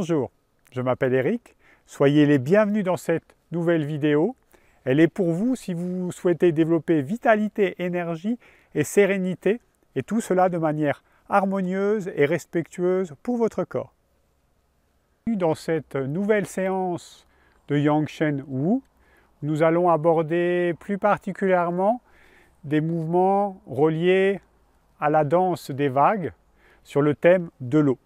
Bonjour, je m'appelle Eric, soyez les bienvenus dans cette nouvelle vidéo. Elle est pour vous si vous souhaitez développer vitalité, énergie et sérénité, et tout cela de manière harmonieuse et respectueuse pour votre corps. Dans cette nouvelle séance de Yang Shen Wu, nous allons aborder plus particulièrement des mouvements reliés à la danse des vagues sur le thème de l'eau.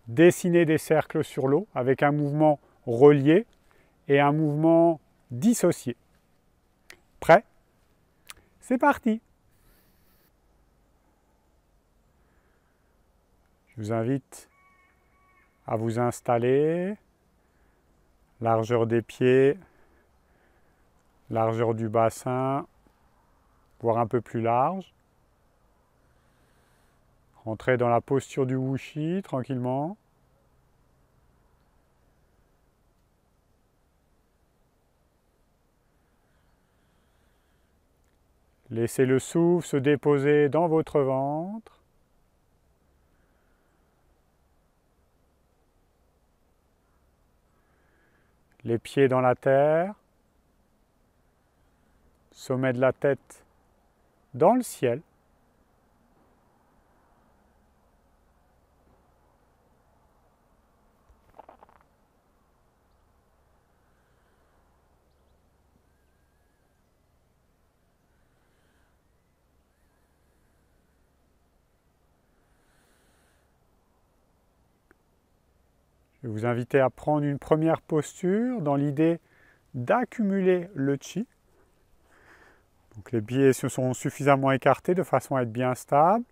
Dessiner des cercles sur l'eau avec un mouvement relié et un mouvement dissocié. Prêt? C'est parti! Je vous invite à vous installer, largeur des pieds, largeur du bassin, voire un peu plus large. Rentrez dans la posture du Wuxi tranquillement. Laissez le souffle se déposer dans votre ventre. Les pieds dans la terre. Sommet de la tête dans le ciel. Je vais vous inviter à prendre une première posture dans l'idée d'accumuler le chi. Donc les pieds se sont suffisamment écartés de façon à être bien stables.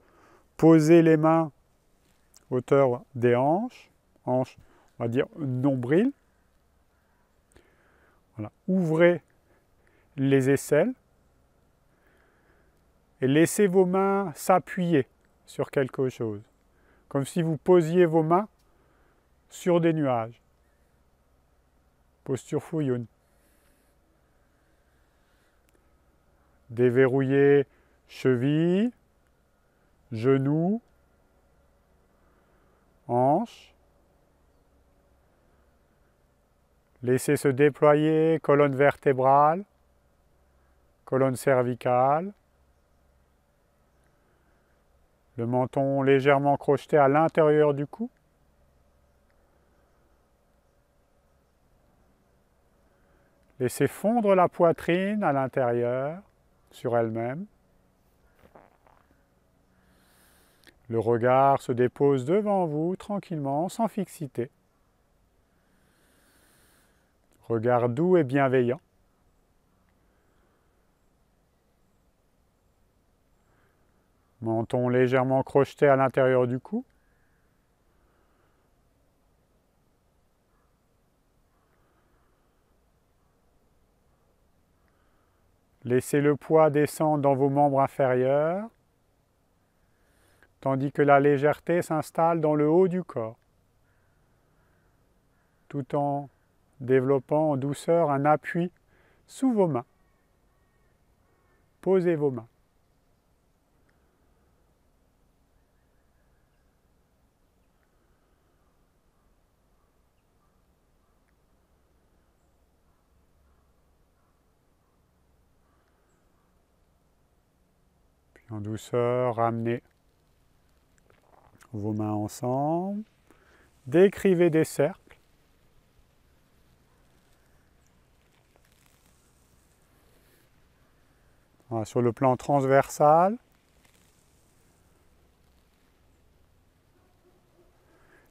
Posez les mains hauteur des hanches, on va dire nombril. Voilà. Ouvrez les aisselles et laissez vos mains s'appuyer sur quelque chose, comme si vous posiez vos mains sur des nuages. Posture Fuyun. Déverrouillez cheville, genoux, hanches. Laissez se déployer colonne vertébrale, colonne cervicale. Le menton légèrement crocheté à l'intérieur du cou. Laissez fondre la poitrine à l'intérieur, sur elle-même. Le regard se dépose devant vous, tranquillement, sans fixité. Regard doux et bienveillant. Menton légèrement crocheté à l'intérieur du cou. Laissez le poids descendre dans vos membres inférieurs, tandis que la légèreté s'installe dans le haut du corps, tout en développant en douceur un appui sous vos mains. Posez vos mains. En douceur, ramenez vos mains ensemble. Décrivez des cercles. Voilà, sur le plan transversal.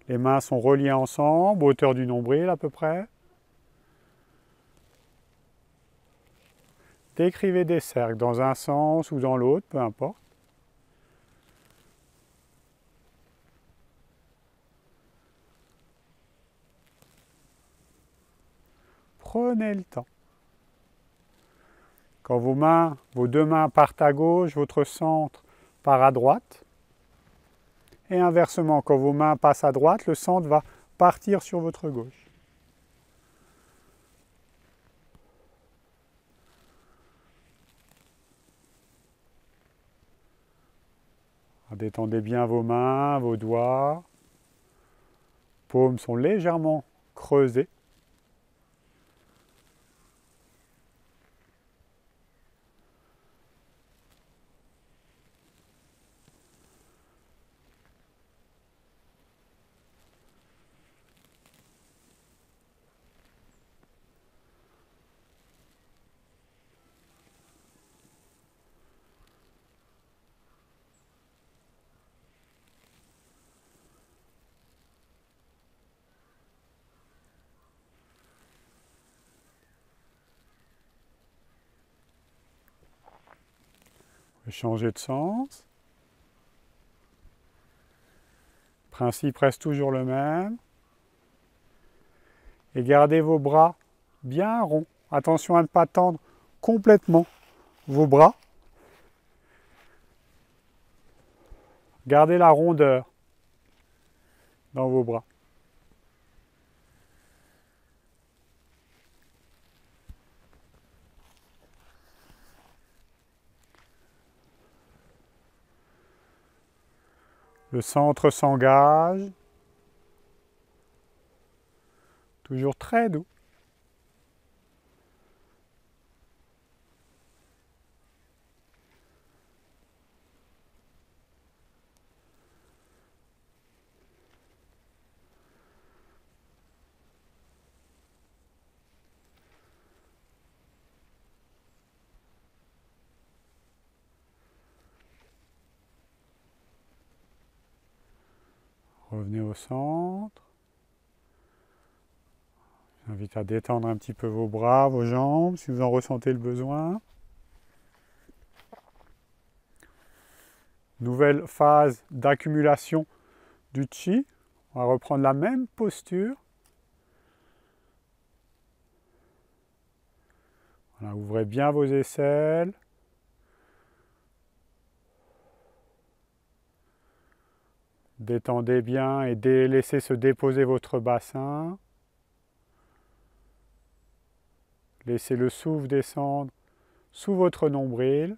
Les mains sont reliées ensemble, hauteur du nombril à peu près. Décrivez des cercles dans un sens ou dans l'autre, peu importe. Prenez le temps. Quand vos deux mains partent à gauche, votre centre part à droite. Et inversement, quand vos mains passent à droite, le centre va partir sur votre gauche. Détendez bien vos mains, vos doigts. paumes sont légèrement creusées. Changer de sens. Le principe reste toujours le même. Et gardez vos bras bien ronds. Attention à ne pas tendre complètement vos bras. Gardez la rondeur dans vos bras. Le centre s'engage. Toujours très doux. Revenez au centre. J'invite à détendre un petit peu vos bras, vos jambes, si vous en ressentez le besoin. Nouvelle phase d'accumulation du chi. On va reprendre la même posture. Voilà, ouvrez bien vos aisselles. Détendez bien et laissez se déposer votre bassin. Laissez le souffle descendre sous votre nombril.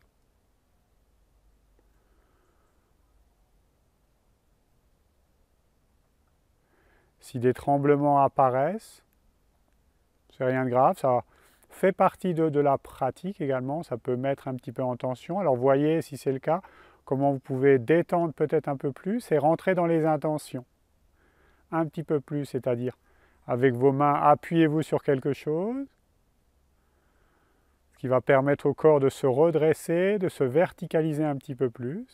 Si des tremblements apparaissent, c'est rien de grave, ça fait partie de la pratique également, ça peut mettre un petit peu en tension. Alors voyez si c'est le cas, comment vous pouvez détendre peut-être un peu plus et rentrer dans les intentions. Un petit peu plus, c'est-à-dire avec vos mains, appuyez-vous sur quelque chose, ce qui va permettre au corps de se redresser, de se verticaliser un petit peu plus.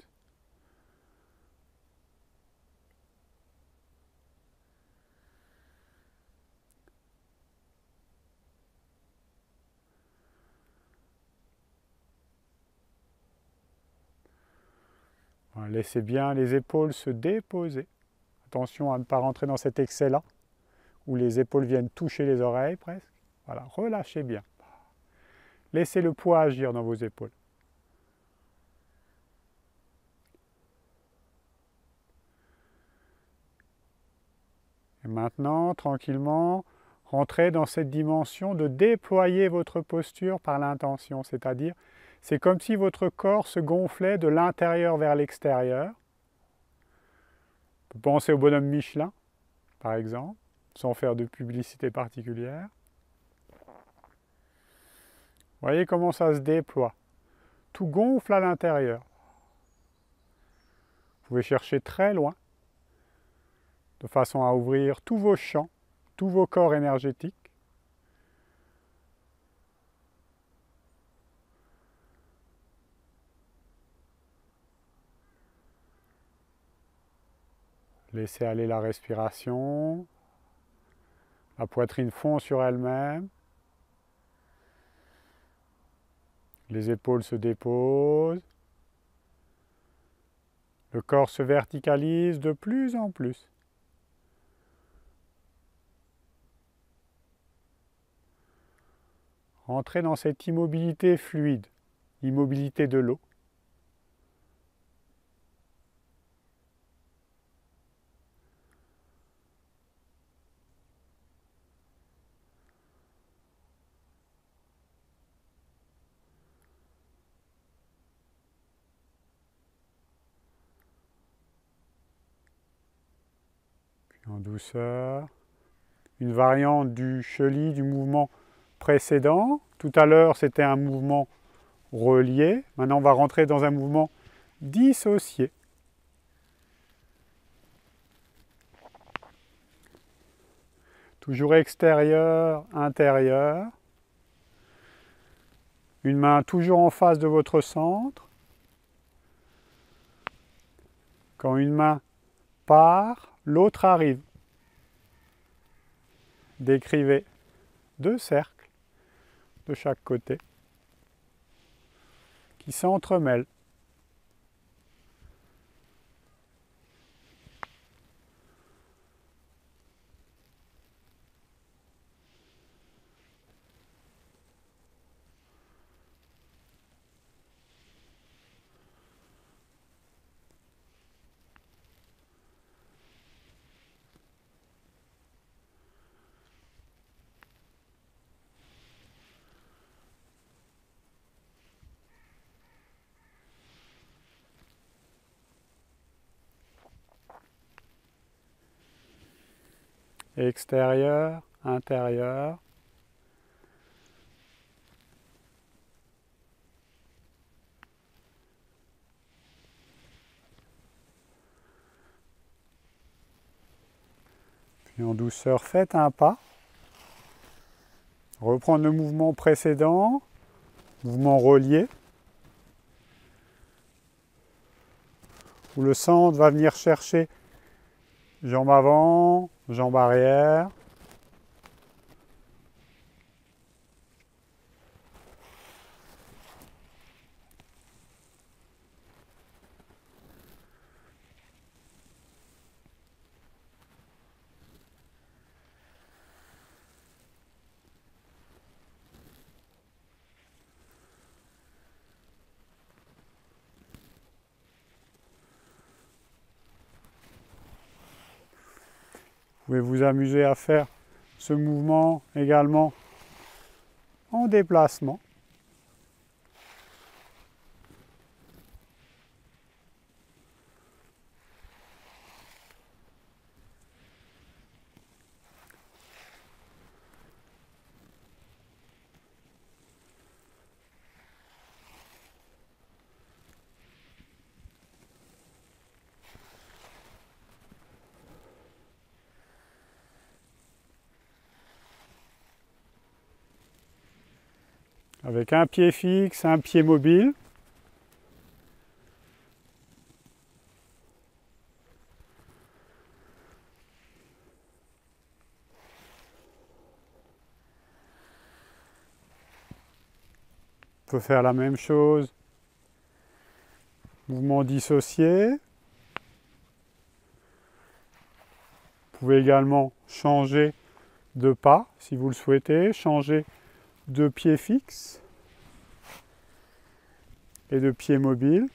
Voilà, laissez bien les épaules se déposer. Attention à ne pas rentrer dans cet excès-là, où les épaules viennent toucher les oreilles presque. Voilà, relâchez bien. Laissez le poids agir dans vos épaules. Et maintenant, tranquillement, rentrez dans cette dimension de déployer votre posture par l'intention, c'est-à-dire, c'est comme si votre corps se gonflait de l'intérieur vers l'extérieur. On peut penser au bonhomme Michelin, par exemple, sans faire de publicité particulière. Voyez comment ça se déploie. Tout gonfle à l'intérieur. Vous pouvez chercher très loin, de façon à ouvrir tous vos champs, tous vos corps énergétiques. Laissez aller la respiration. La poitrine fond sur elle-même. Les épaules se déposent. Le corps se verticalise de plus en plus. Entrez dans cette immobilité fluide, immobilité de l'eau. En douceur. Une variante du chenille, du mouvement précédent. Tout à l'heure, c'était un mouvement relié. Maintenant, on va rentrer dans un mouvement dissocié. Toujours extérieur, intérieur. Une main toujours en face de votre centre. Quand une main part, l'autre arrive. Décrivez 2 cercles de chaque côté qui s'entremêlent. Extérieur, intérieur. Puis en douceur, faites un pas. Reprendre le mouvement précédent, mouvement relié, où le centre va venir chercher jambe avant, jambe arrière. Vous pouvez vous amuser à faire ce mouvement également en déplacement. Avec un pied fixe, un pied mobile. On peut faire la même chose. Mouvement dissocié. Vous pouvez également changer de pas si vous le souhaitez, changer de pied fixe et de pied mobile.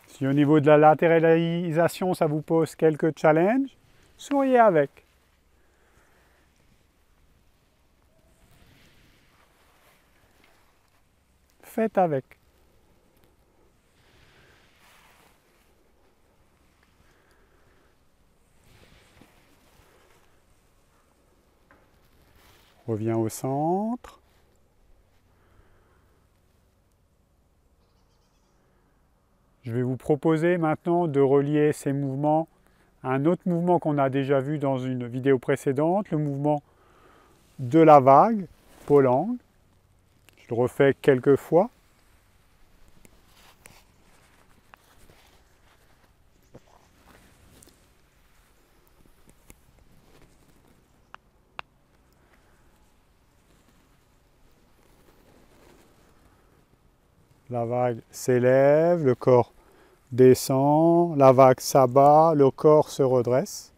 Si au niveau de la latéralisation, ça vous pose quelques challenges, souriez avec. Faites avec. Reviens au centre. Je vais vous proposer maintenant de relier ces mouvements à un autre mouvement qu'on a déjà vu dans une vidéo précédente, le mouvement de la vague, Polang. Je le refais quelques fois. La vague s'élève, le corps descend, la vague s'abat, le corps se redresse.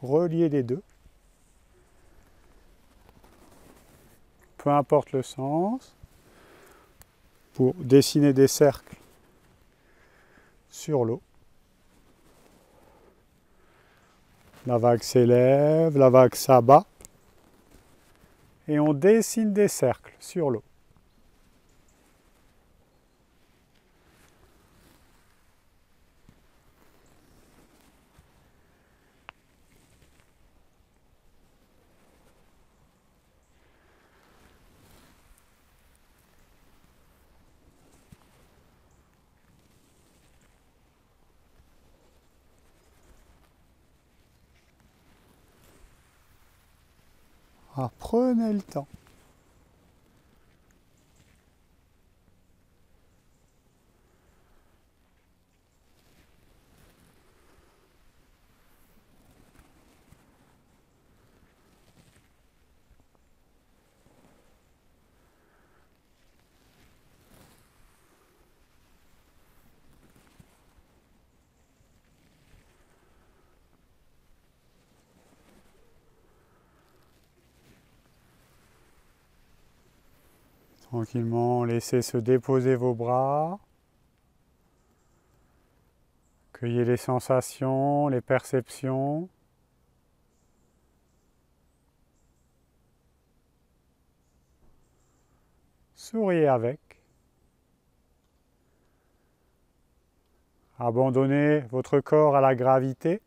relier les deux. Peu importe le sens, pour dessiner des cercles sur l'eau. La vague s'élève, la vague s'abat, et on dessine des cercles sur l'eau. Ah, prenez le temps. Tranquillement, laissez se déposer vos bras. Cueillez les sensations, les perceptions. Souriez avec. Abandonnez votre corps à la gravité.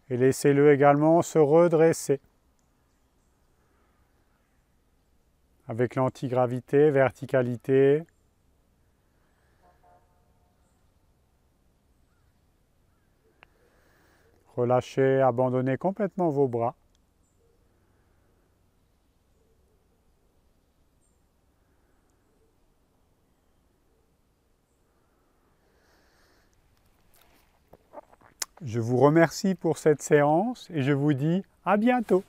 Et laissez-le également se redresser. Avec l'antigravité, verticalité. Relâchez, abandonnez complètement vos bras. Je vous remercie pour cette séance et je vous dis à bientôt.